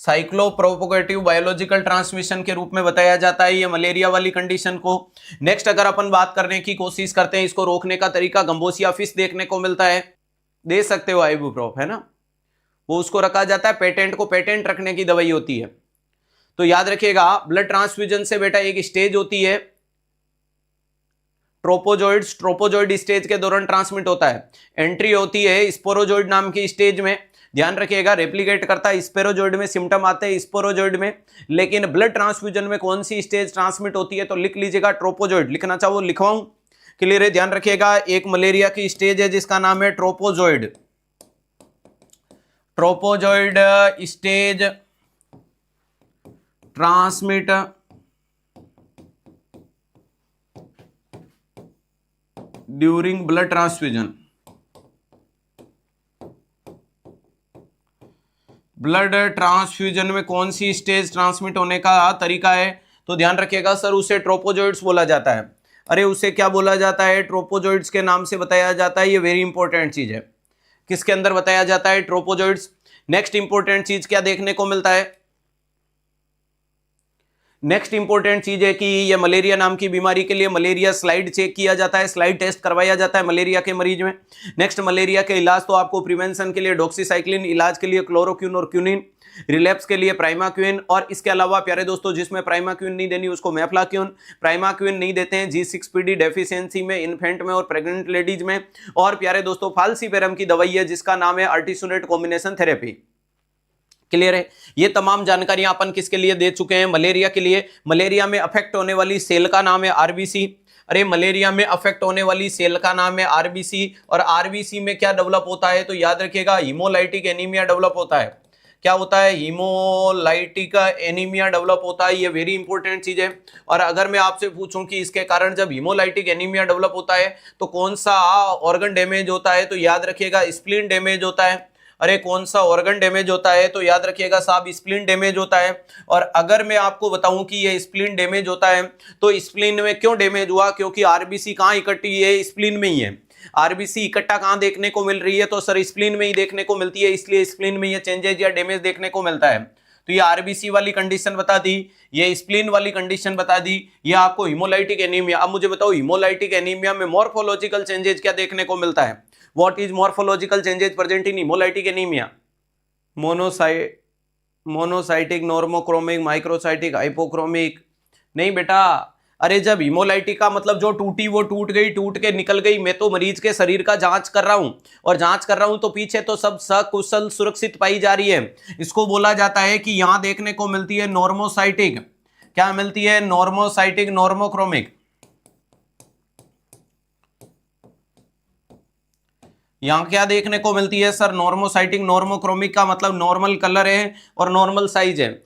साइक्लोप्रोपोगेटिव biological transmission के रूप में बताया जाता है ये मलेरिया वाली कंडीशन को। नेक्स्ट अगर अपन बात करने की कोशिश करते हैं इसको रोकने का तरीका, गंबोसिया फिश देखने को मिलता है, दे सकते हो आइबुप्रोफ, है ना, वो उसको रखा जाता है, पेटेंट को पेटेंट रखने की दवाई होती है। तो याद रखिएगा ब्लड ट्रांसफ्यूजन से बेटा एक स्टेज होती है ट्रोपोजोइड्स, ट्रोपोजोइड स्टेज के दौरान ट्रांसमिट होता है। एंट्री होती है स्पोरोजोइड नाम की स्टेज में, ध्यान रखिएगा रेप्लिकेट करता है स्पेरोजोइड में, सिम्टम आते हैं स्पोरोजोइड में। लेकिन ब्लड ट्रांसफ्यूजन में कौन सी स्टेज ट्रांसमिट होती है, तो लिख लीजिएगा ट्रोपोजोइड, लिखना चाहो लिखवाऊं, क्लियर है, ध्यान रखिएगा। एक मलेरिया की स्टेज है जिसका नाम है trophozoite, trophozoite stage transmit during blood transfusion. Blood transfusion में कौन सी स्टेज ट्रांसमिट होने का तरीका है, तो ध्यान रखिएगा सर उसे ट्रोपोजोइड्स बोला जाता है। अरे उसे क्या बोला जाता है, ट्रोपोजोइड्स के नाम से बताया जाता है, ये वेरी इंपॉर्टेंट चीज है। किसके अंदर बताया जाता है, ट्रोपोजोइड्स। नेक्स्ट इंपॉर्टेंट चीज क्या देखने को मिलता है, नेक्स्ट इंपॉर्टेंट चीज है कि ये मलेरिया नाम की बीमारी के लिए मलेरिया स्लाइड चेक किया जाता है, स्लाइड टेस्ट करवाया जाता है मलेरिया के मरीज में। नेक्स्ट मलेरिया के इलाज तो आपको प्रिवेंशन के लिए डॉक्सीसाइक्लिन, इलाज के लिए क्लोरोक्विन और क्यूनिन, रिलैप्स के लिए प्राइमाक्विन, और इसके अलावा प्यारे दोस्तों जिसमें प्राइमाक्विन नहीं देनी उसको मेफ्लाक्विन, प्राइमाक्विन नहीं देते हैं G6PD डेफिशिएंसी में, इन्फेंट में और प्रेग्नेंट लेडीज में। और प्यारे दोस्तों फाल्सीपेरम की दवाई है जिसका नाम है आर्टिसोनेट कॉम्बिनेशन थेरेपी, क्लियर है। ये तमाम जानकारियां अपन किसके लिए दे चुके हैं, मलेरिया के लिए। मलेरिया में अफेक्ट होने वाली सेल का नाम है आरबीसी। अरे मलेरिया में अफेक्ट होने वाली सेल का नाम है आरबीसी, और आरबीसी में क्या डेवलप होता है, तो याद रखिएगा हीमोलाइटिक एनीमिया डेवलप होता है। क्या होता है, हीमोलाइटिक एनीमिया डेवलप होता है, ये वेरी इंपॉर्टेंट चीज है। और अगर मैं आपसे पूछूं कि इसके कारण जब हीमोलाइटिक एनीमिया डेवलप होता है तो कौन सा ऑर्गन डैमेज होता है, तो याद रखिएगा स्प्लीन डैमेज होता है। अरे कौन सा ऑर्गन डैमेज होता है, तो याद रखिएगा साहब स्प्लीन डैमेज होता है। और अगर मैं आपको बताऊं कि ये स्प्लीन डैमेज होता है तो स्प्लीन में क्यों डैमेज हुआ, क्योंकि आरबीसी कहां इकट्ठी है, स्प्लीन में ही है। आरबीसी इकट्ठा कहां देखने को मिल रही है, तो सर स्प्लीन में ही देखने को मिलती है, इसलिए स्प्लीन में ये चेंजेस या डैमेज देखने को मिलता है। तो ये आरबीसी वाली कंडीशन बता दी, ये स्प्लीन वाली कंडीशन बता दी, ये आपको हीमोलाइटिक एनीमिया। अब मुझे बताओ हीमोलाइटिक एनीमिया में मॉर्फोलॉजिकल चेंजेस क्या देखने को मिलता है, what is morphological changes present in haemolytic anaemia, monocytic, normochromic, microcytic, hypochromic, नहीं बेटा। अरे जब हीमोलाइटिक का मतलब जो टूटी वो टूट गई, टूट के निकल गई, मैं तो मरीज के शरीर का जांच कर रहा हूं, और जांच कर रहा हूं तो पीछे तो सब सकुशल सुरक्षित पाई जा रही है। इसको बोला जाता है कि यहां देखने को मिलती है नॉर्मोसाइटिक, क्या मिलती है, नॉर्मोसाइटिक, नॉर्मोक्रोमिक। यहां क्या देखने को मिलती है सर, नॉर्मोसाइटिक, नॉर्मोक्रोमिक का मतलब नॉर्मल कलर है और नॉर्मल साइज है।